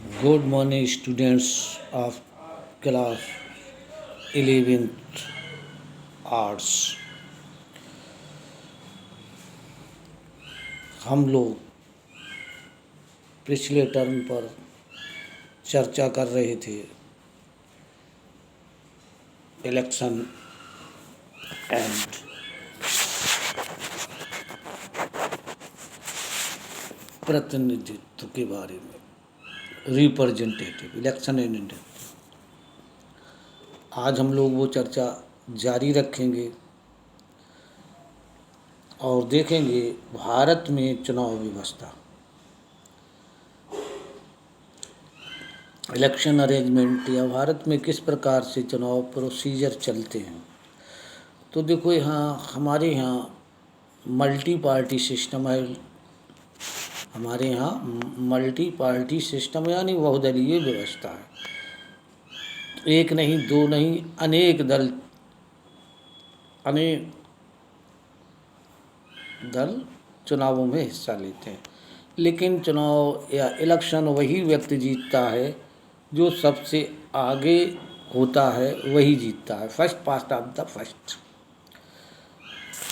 Good morning, students of class 11th arts. हम लोग पिछले टर्म पर चर्चा कर रहे थे इलेक्शन एंड प्रतिनिधित्व के बारे में, रिप्रेजेंटेटिव इलेक्शन एंड। आज हम लोग वो चर्चा जारी रखेंगे और देखेंगे भारत में चुनाव व्यवस्था, इलेक्शन अरेंजमेंट या भारत में किस प्रकार से चुनाव प्रोसीजर चलते हैं। तो देखो, हमारे यहाँ मल्टी पार्टी सिस्टम है। हमारे यहाँ मल्टी पार्टी सिस्टम यानी बहुदलीय व्यवस्था है। एक नहीं, दो नहीं, अनेक दल चुनावों में हिस्सा लेते हैं। लेकिन चुनाव या इलेक्शन वही व्यक्ति जीतता है जो सबसे आगे होता है, वही जीतता है, first past of the first.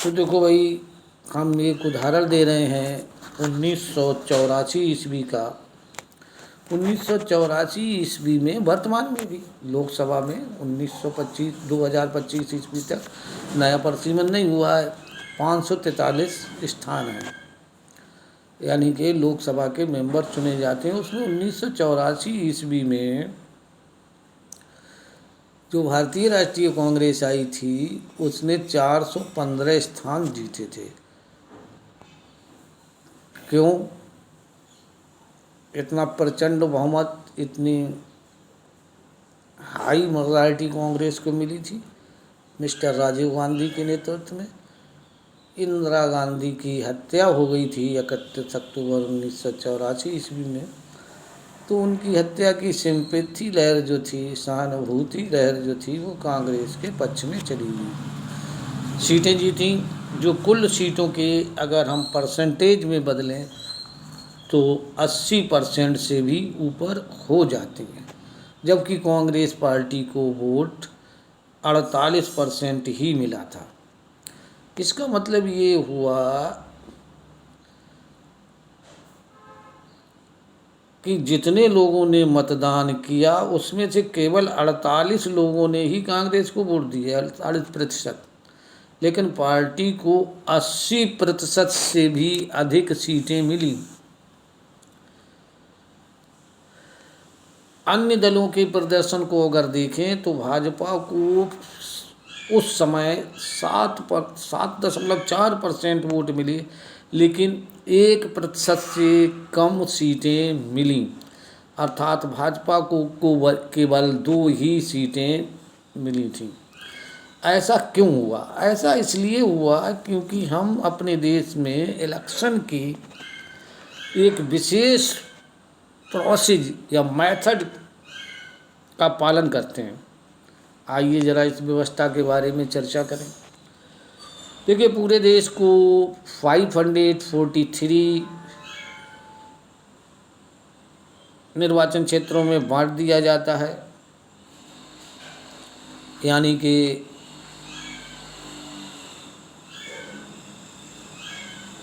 तो देखो भाई, हम एक उदाहरण दे रहे हैं 1984 ईस्वी का। 1984 ईस्वी में, वर्तमान में भी लोकसभा में 2025 ईस्वी तक नया परिसीमन नहीं हुआ है। 543 स्थान हैं, यानी कि लोकसभा के मेंबर चुने जाते हैं। उसमें 1984 ईस्वी में जो भारतीय राष्ट्रीय कांग्रेस आई थी, उसने 415 स्थान जीते थे। क्यों इतना प्रचंड बहुमत, इतनी हाई मेजॉरिटी कांग्रेस को मिली थी? मिस्टर राजीव गांधी के नेतृत्व में। इंदिरा गांधी की हत्या हो गई थी 31 अक्टूबर 1984 ईस्वी में। तो उनकी हत्या की सिंपैथी लहर जो थी, सहानुभूति लहर जो थी, वो कांग्रेस के पक्ष में चली गई। सीटें जीती, जो कुल सीटों के अगर हम परसेंटेज में बदलें तो 80% से भी ऊपर हो जाती हैं, जबकि कांग्रेस पार्टी को वोट 48% ही मिला था। इसका मतलब ये हुआ कि जितने लोगों ने मतदान किया उसमें से केवल 48 लोगों ने ही कांग्रेस को वोट दिया, 48%। लेकिन पार्टी को 80% से भी अधिक सीटें मिली। अन्य दलों के प्रदर्शन को अगर देखें तो भाजपा को उस समय 7.4% वोट मिले, लेकिन 1% से कम सीटें मिली। अर्थात भाजपा को केवल 2 ही सीटें मिली थीं। ऐसा क्यों हुआ? ऐसा इसलिए हुआ क्योंकि हम अपने देश में इलेक्शन की एक विशेष प्रोसेस या मेथड का पालन करते हैं। आइए ज़रा इस व्यवस्था के बारे में चर्चा करें। देखिए, पूरे देश को 543 निर्वाचन क्षेत्रों में बांट दिया जाता है, यानी कि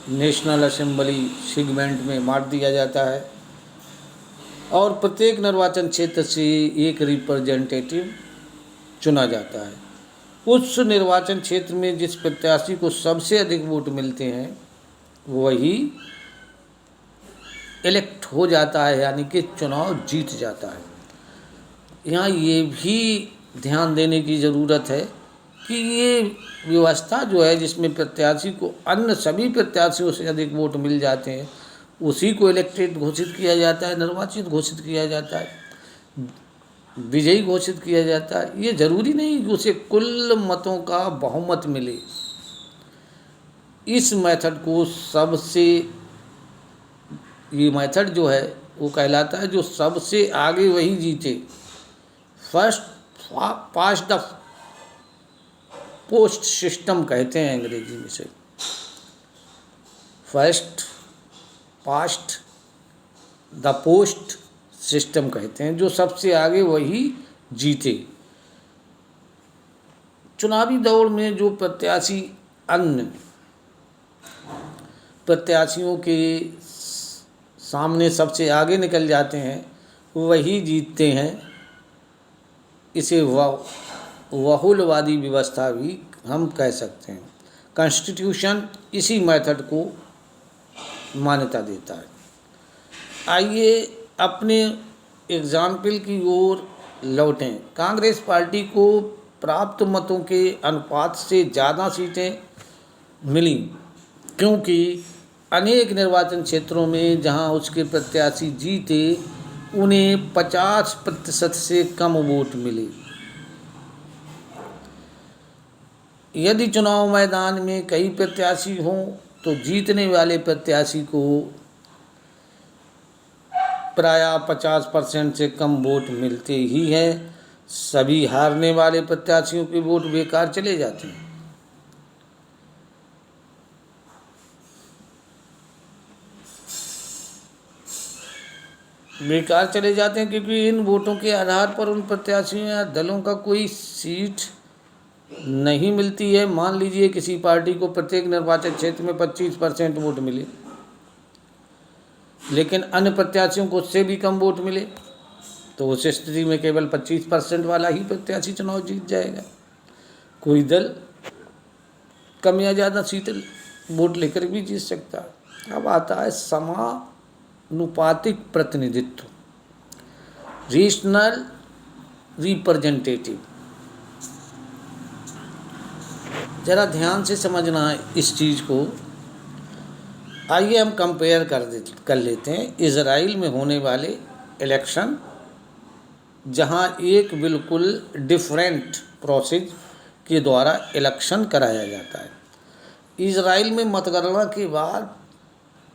नेशनल असेंबली सेगमेंट में बांट दिया जाता है। और प्रत्येक निर्वाचन क्षेत्र से एक रिप्रेजेंटेटिव चुना जाता है। उस निर्वाचन क्षेत्र में जिस प्रत्याशी को सबसे अधिक वोट मिलते हैं वही इलेक्ट हो जाता है, यानी कि चुनाव जीत जाता है। यहाँ ये भी ध्यान देने की ज़रूरत है कि ये व्यवस्था जो है, जिसमें प्रत्याशी को अन्य सभी प्रत्याशियों से अधिक वोट मिल जाते हैं, उसी को इलेक्टेड घोषित किया जाता है, निर्वाचित घोषित किया जाता है, विजयी घोषित किया जाता है। ये जरूरी नहीं कि उसे कुल मतों का बहुमत मिले। इस मेथड को ये मेथड जो है वो कहलाता है जो सबसे आगे वही जीते, first past the post system कहते हैं अंग्रेजी में से। First past the post system कहते हैं। जो सबसे आगे वही जीते। चुनावी दौड़ में जो प्रत्याशी अन्य प्रत्याशियों के सामने सबसे आगे निकल जाते हैं वही जीतते हैं। इसे बहुलवादी व्यवस्था भी हम कह सकते हैं। कॉन्स्टिट्यूशन इसी मेथड को मान्यता देता है। आइए अपने एग्जाम्पल की ओर लौटें। कांग्रेस पार्टी को प्राप्त मतों के अनुपात से ज़्यादा सीटें मिली क्योंकि अनेक निर्वाचन क्षेत्रों में जहां उसके प्रत्याशी जीते उन्हें 50% से कम वोट मिले। यदि चुनाव मैदान में कई प्रत्याशी हों तो जीतने वाले प्रत्याशी को प्रायः 50% से कम वोट मिलते ही हैं। सभी हारने वाले प्रत्याशियों के वोट बेकार चले जाते हैं। क्योंकि इन वोटों के आधार पर उन प्रत्याशियों या दलों का कोई सीट नहीं मिलती है। मान लीजिए किसी पार्टी को प्रत्येक निर्वाचन क्षेत्र में 25% वोट मिले लेकिन अन्य प्रत्याशियों को उससे भी कम वोट मिले तो उस स्थिति में केवल 25% वाला ही प्रत्याशी चुनाव जीत जाएगा। कोई दल कम या ज़्यादा सीटें वोट लेकर भी जीत सकता है। अब आता है समानुपातिक प्रतिनिधित्व, रीजनल रिप्रेजेंटेटिव। ज़रा ध्यान से समझना है इस चीज़ को। आइए हम कंपेयर कर लेते हैं इजराइल में होने वाले इलेक्शन, जहां एक बिल्कुल डिफरेंट प्रोसेस के द्वारा इलेक्शन कराया जाता है। इजराइल में मतगणना के बाद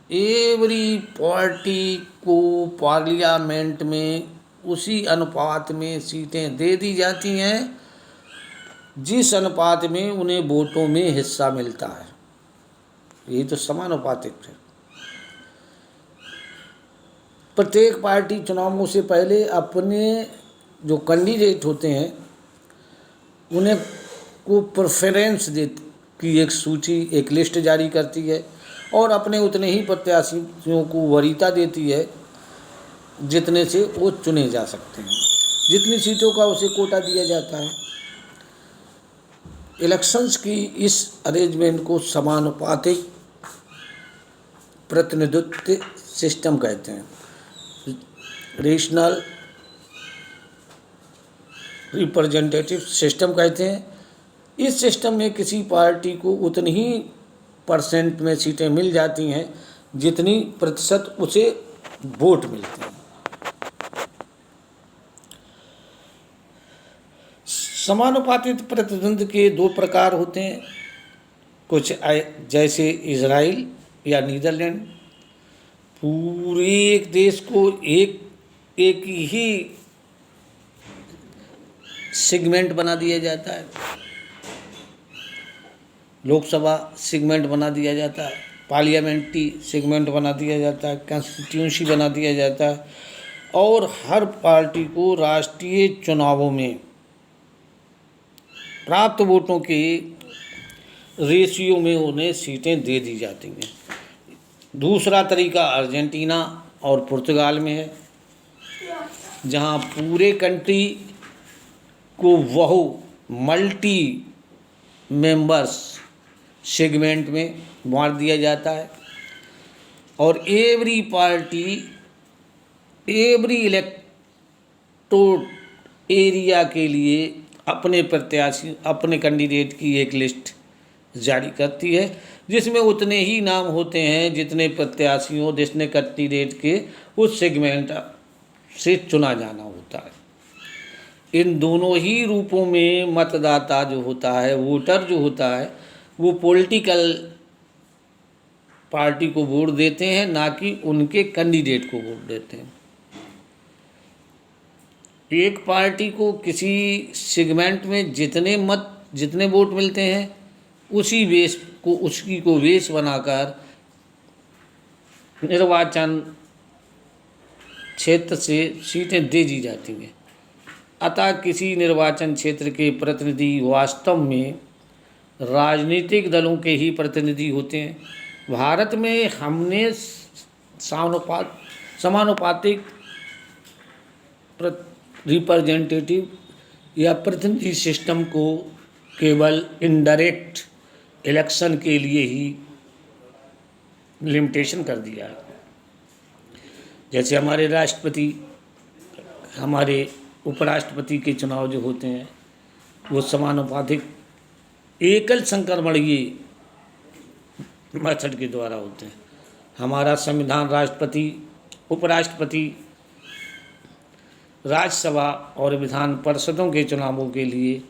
एवरी पार्टी को पार्लियामेंट में उसी अनुपात में सीटें दे दी जाती हैं जिस अनुपात में उन्हें वोटों में हिस्सा मिलता है। यही तो समानुपातिक है। प्रत्येक पार्टी चुनावों से पहले अपने जो कैंडिडेट होते हैं उन्हें को प्रेफरेंस दे की एक सूची, एक लिस्ट जारी करती है और अपने उतने ही प्रत्याशियों को वरीयता देती है जितने से वो चुने जा सकते हैं। जितनी सीटों का उसे कोटा दिया जाता है। इलेक्शंस की इस अरेंजमेंट को समानुपातिक प्रतिनिधित्व सिस्टम कहते हैं, रीजनल रिप्रेजेंटेटिव सिस्टम कहते हैं। इस सिस्टम में किसी पार्टी को उतनी ही % में सीटें मिल जाती हैं जितनी प्रतिशत उसे वोट मिलते हैं। समानुपातिक प्रतिद्वंद के दो प्रकार होते हैं। कुछ जैसे इजराइल या नीदरलैंड, पूरे एक देश को एक ही सेगमेंट बना दिया जाता है, लोकसभा सेगमेंट बना दिया जाता है, पार्लियामेंट्री सेगमेंट बना दिया जाता है, कॉन्स्टिट्यूंसी बना दिया जाता है और हर पार्टी को राष्ट्रीय चुनावों में प्राप्त वोटों के रेशियो में उन्हें सीटें दे दी जाती हैं। दूसरा तरीका अर्जेंटीना और पुर्तगाल में है, जहां पूरे कंट्री को वह मल्टी मेंबर्स सेगमेंट में बांट दिया जाता है और every party every electoral area के लिए अपने प्रत्याशी, अपने कैंडिडेट की एक लिस्ट जारी करती है जिसमें उतने ही नाम होते हैं जितने प्रत्याशियों, जितने कैंडिडेट के उस सेगमेंट से चुना जाना होता है। इन दोनों ही रूपों में मतदाता जो होता है, वोटर जो होता है, वो पॉलिटिकल पार्टी को वोट देते हैं, ना कि उनके कैंडिडेट को वोट देते हैं। एक पार्टी को किसी सेगमेंट में जितने वोट मिलते हैं उसी बेस को बेस बनाकर निर्वाचन क्षेत्र से सीटें दे दी जाती हैं। अतः किसी निर्वाचन क्षेत्र के प्रतिनिधि वास्तव में राजनीतिक दलों के ही प्रतिनिधि होते हैं। भारत में हमने समानुपातिक रिप्रेजेंटेटिव या प्रतिनिधि सिस्टम को केवल इनडायरेक्ट इलेक्शन के लिए ही लिमिटेशन कर दिया है। जैसे हमारे राष्ट्रपति, हमारे उपराष्ट्रपति के चुनाव जो होते हैं वो समानुपातिक एकल संक्रमणीय मेथड के द्वारा होते हैं। हमारा संविधान राष्ट्रपति, उपराष्ट्रपति, राज्यसभा और विधान परिषदों के चुनावों के लिए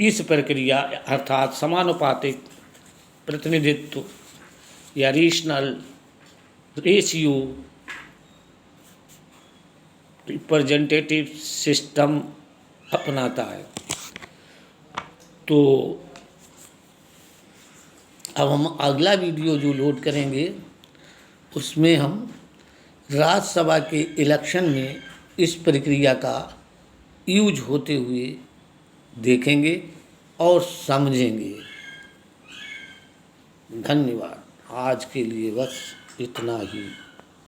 इस प्रक्रिया अर्थात समानुपातिक प्रतिनिधित्व या रीजनल रेशियो रिप्रेजेंटेटिव सिस्टम अपनाता है। तो अब हम अगला वीडियो जो लोड करेंगे उसमें हम राज्यसभा के इलेक्शन में इस प्रक्रिया का यूज होते हुए देखेंगे और समझेंगे। धन्यवाद। आज के लिए बस इतना ही।